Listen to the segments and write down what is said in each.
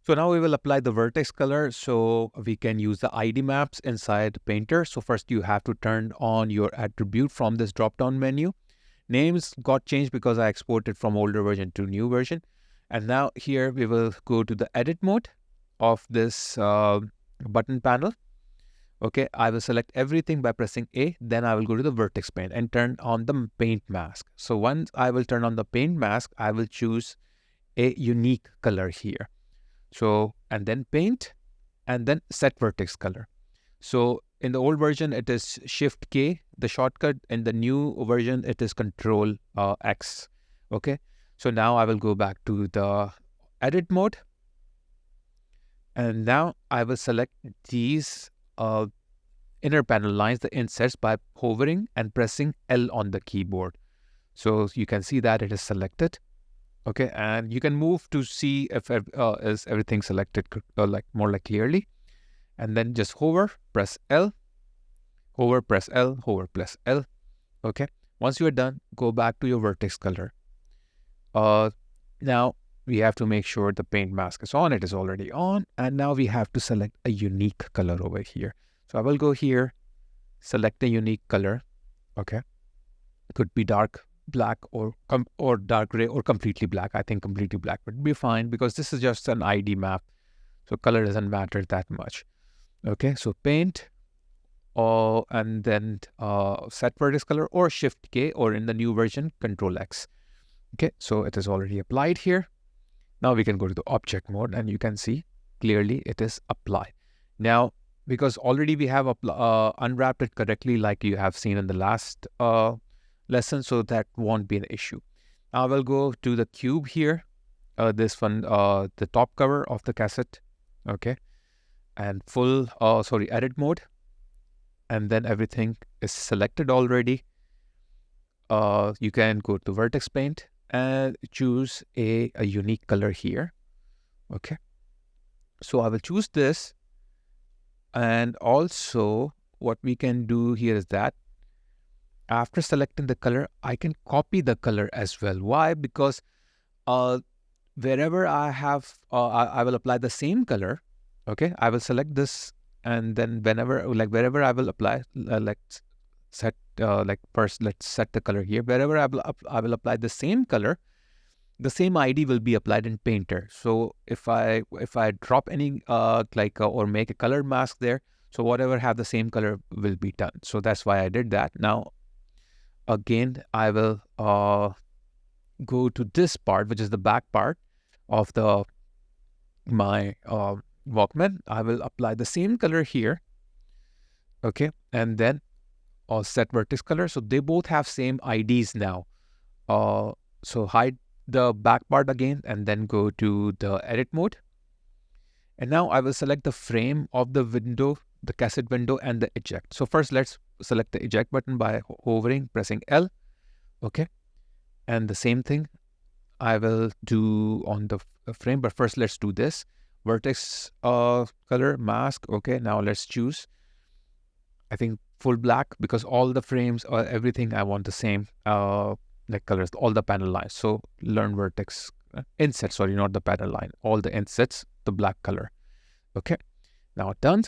So now we will apply the vertex color. So we can use the ID maps inside Painter. So first you have to turn on your attribute from this drop-down menu. Names got changed because I exported from older version to new version. And now here we will go to the edit mode of this button panel. Okay, I will select everything by pressing A. Then I will go to the vertex paint and turn on the paint mask. So once I will turn on the paint mask, I will choose a unique color here. So, and then paint and then set vertex color. So in the old version, it is Shift K, the shortcut. In the new version, it is Control X. Okay. So now I will go back to the edit mode. And now I will select these inner panel lines, the insets, by hovering and pressing L on the keyboard. So you can see that it is selected. Okay. And you can move to see if is everything selected like more like clearly. And then just hover, press L, hover, press L, hover, press L. Okay. Once you are done, go back to your vertex color. Now we have to make sure the paint mask is on. It is already on. And now we have to select a unique color over here. So I will go here, select a unique color. Okay. It could be dark black or dark gray or completely black. I think completely black would be fine because this is just an ID map. So color doesn't matter that much. Okay, so paint, and then set vertex color or Shift K, or in the new version, Control X. Okay, so it is already applied here. Now we can go to the object mode and you can see clearly it is applied. Now, because already we have unwrapped it correctly like you have seen in the last lesson, so that won't be an issue. Now I will go to the cube here, this one, the top cover of the cassette. Okay. And full, edit mode. And then everything is selected already. You can go to vertex paint and choose a unique color here. Okay. So I will choose this. And also what we can do here is that after selecting the color, I can copy the color as well. Why? Because wherever I have, I will apply the same color. Okay, I will select this, and then wherever I will apply, first let's set the color here. Wherever I will apply the same color, the same ID will be applied in Painter. So if I drop any or make a color mask there, so whatever have the same color will be done. So that's why I did that. Now again, I will go to this part, which is the back part of my Walkman. I will apply the same color here. Okay. And then set vertex color. So they both have same IDs now. So hide the back part again and then go to the edit mode. And now I will select the frame of the window, the cassette window, and the eject. So first let's select the eject button by hovering, pressing L. Okay. And the same thing I will do on the frame, but first let's do this. Vertex color mask. Okay, now let's choose, I think, full black, because all the frames or everything I want the same like colors, all the panel lines. So learn vertex inset, sorry, not the panel line, all the insets, the black color. Okay, now done.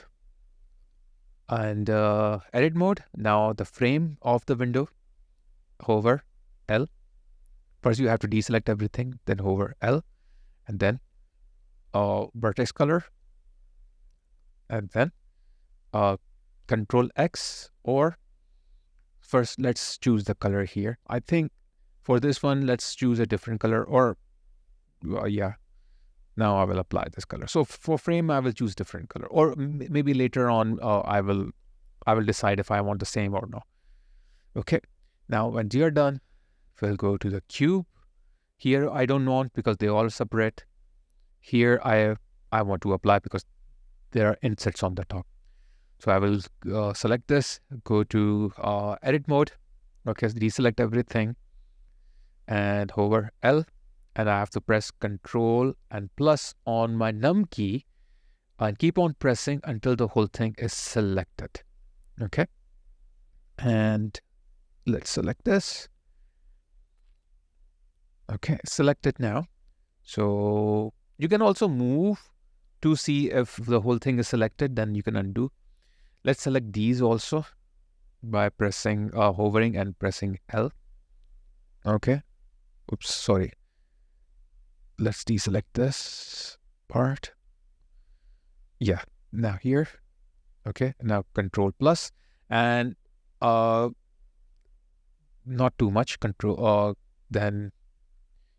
And edit mode. Now the frame of the window, hover L. First you have to deselect everything, then hover L, and then vertex color, and then Control X, or first let's choose the color here. I think for this one let's choose a different color, or yeah, now I will apply this color. So for frame I will choose different color, or maybe later on I will decide if I want the same or not. Okay, now when they are done, we'll go to the cube. Here I don't want because they all separate. Here I want to apply because there are insets on the top. So I will select this, go to edit mode. Okay, so deselect everything and hover L, and I have to press Control and plus on my num key and keep on pressing until the whole thing is selected. Okay, and let's select this. Okay, select it now. So you can also move to see if the whole thing is selected, then you can undo. Let's select these also by pressing, hovering and pressing L. Okay. Oops, sorry. Let's deselect this part. Yeah. Now here. Okay. Now Control plus, and not too much control. Then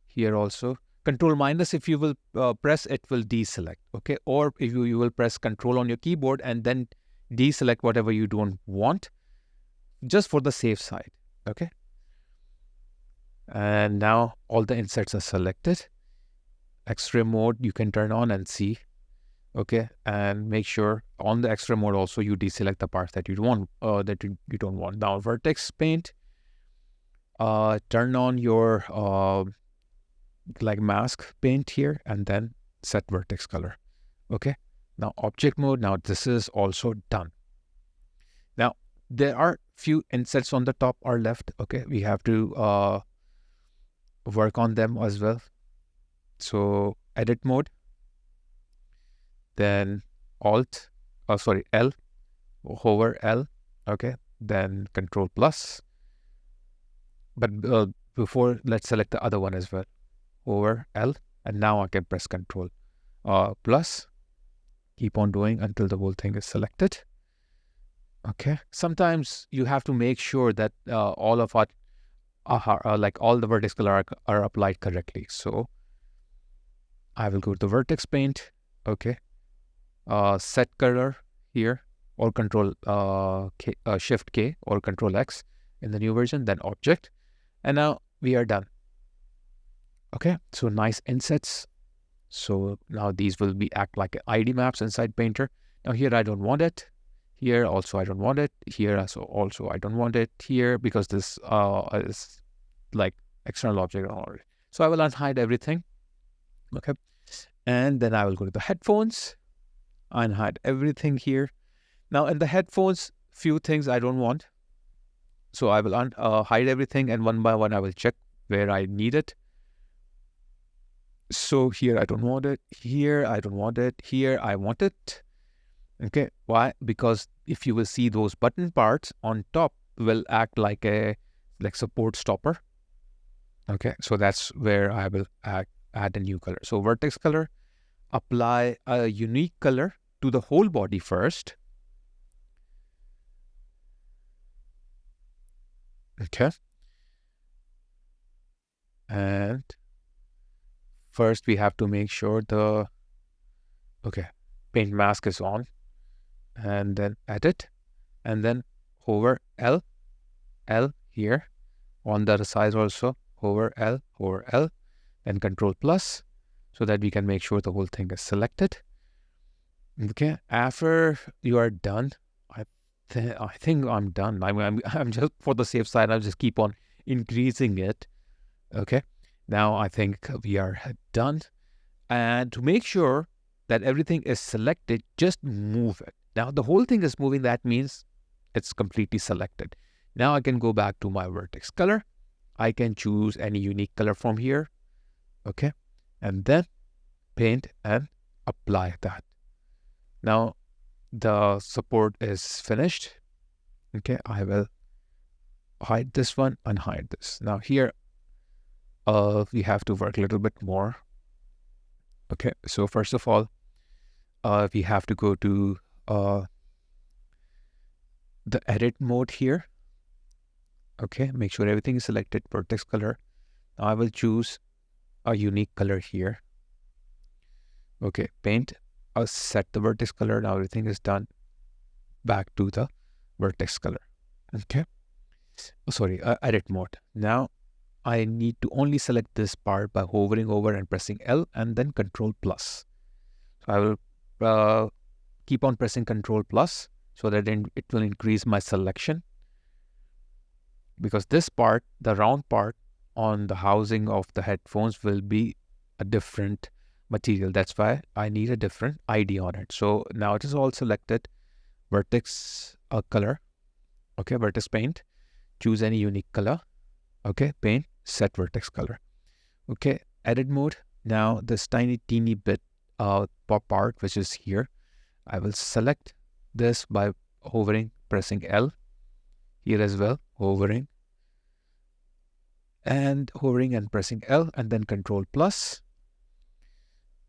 here also Control minus. If you will press, it will deselect. Okay. Or if you will press Control on your keyboard and then deselect whatever you don't want, just for the safe side. Okay. And now all the insets are selected. X-ray mode you can turn on and see. Okay, and make sure on the X-ray mode also you deselect the parts that you don't want. You don't want. Now Vertex paint. Turn on your like mask paint here, and then set vertex color. Okay. Now object mode. Now this is also done. Now there are few insets on the top are left. Okay, we have to work on them as well. So edit mode, then L, hover L, okay, then Control plus. But before, let's select the other one as well. Hover L, and now I can press Control plus. Keep on doing until the whole thing is selected. Okay. Sometimes you have to make sure that all of our like all the vertex color are applied correctly. So I will go to the vertex paint. Okay. Set color here, or Control Shift K or Control X in the new version, then object, and now we are done. Okay, so nice insets. So now these will be act like ID maps inside Painter. Now here I don't want it. Here also I don't want it. Here also I don't want it. Here, because this is like external object already. So I will unhide everything. Okay, and then I will go to the headphones. Unhide everything here. Now in the headphones, few things I don't want. So I will hide everything, and one by one I will check where I need it. So here I don't want it. Here I don't want it. Here I want it. Okay, why? Because if you will see, those button parts on top will act like a support stopper. Okay, so that's where I will add a new color. So vertex color, apply a unique color to the whole body first. Okay. And first we have to make sure the paint mask is on, and then edit, and then hover L here. On the other side also hover L, and Control plus, so that we can make sure the whole thing is selected. Okay, after you are done, I think I'm done. I'm just, for the safe side, I'll just keep on increasing it. Okay, now I think we are done. And to make sure that everything is selected, just move it. Now the whole thing is moving. That means it's completely selected. Now I can go back to my vertex color. I can choose any unique color from here. Okay, and then paint and apply that. Now the support is finished. Okay, I will hide this one and hide this. Now here we have to work a little bit more. Okay, so first of all, we have to go to the edit mode here. Okay, make sure everything is selected, vertex color. Now I will choose a unique color here. Okay, paint, set the vertex color. Now everything is done. Back to the vertex color. Okay, edit mode. Now I need to only select this part by hovering over and pressing L, and then Control plus. So I will keep on pressing Control plus, so that it will increase my selection. Because this part, the round part on the housing of the headphones, will be a different material. That's why I need a different ID on it. So now it is all selected. Vertex color. Okay, vertex paint. Choose any unique color. Okay, paint, set vertex color. Okay, edit mode. Now this teeny bit part which is here. I will select this by hovering, pressing L. Here as well, hovering and pressing L, and then Control plus,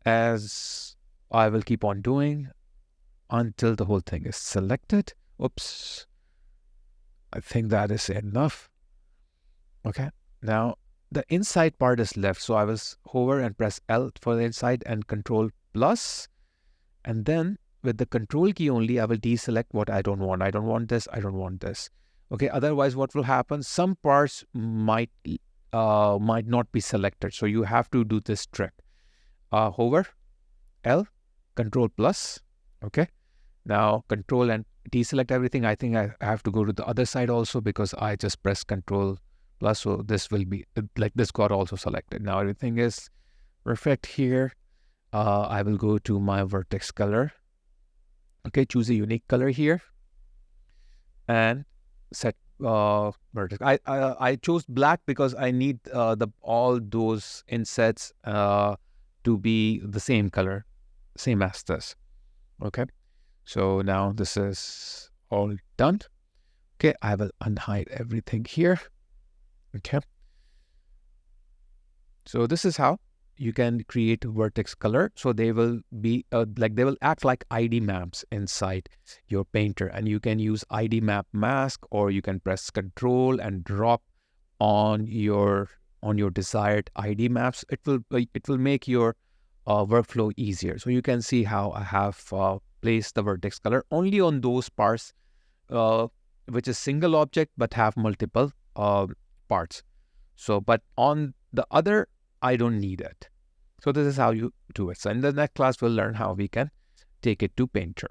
as I will keep on doing until the whole thing is selected. Oops, I think that is enough. Okay, now the inside part is left, so I will hover and press L for the inside and Control plus, and then with the Control key only, I will deselect what I don't want. I don't want this, I don't want this. Okay, otherwise what will happen? Some parts might not be selected, so you have to do this trick. Hover, L, Control plus. Okay, now Control and deselect everything. I think I have to go to the other side also because I just press Control plus, so this will be like this got also selected. Now everything is perfect here. I will go to my vertex color. Okay, choose a unique color here and set vertex. I chose black because I need all those insets to be the same color, same as this. Okay, so now this is all done. Okay, I will unhide everything here. Okay, so this is how you can create vertex color. So they will be they will act like ID maps inside your painter, and you can use ID map mask, or you can press Control and drop on your desired ID maps. It will make your workflow easier. So you can see how I have placed the vertex color only on those parts which is single object but have multiple parts. So, but on the other, I don't need it. So this is how you do it. So in the next class, we'll learn how we can take it to Painter.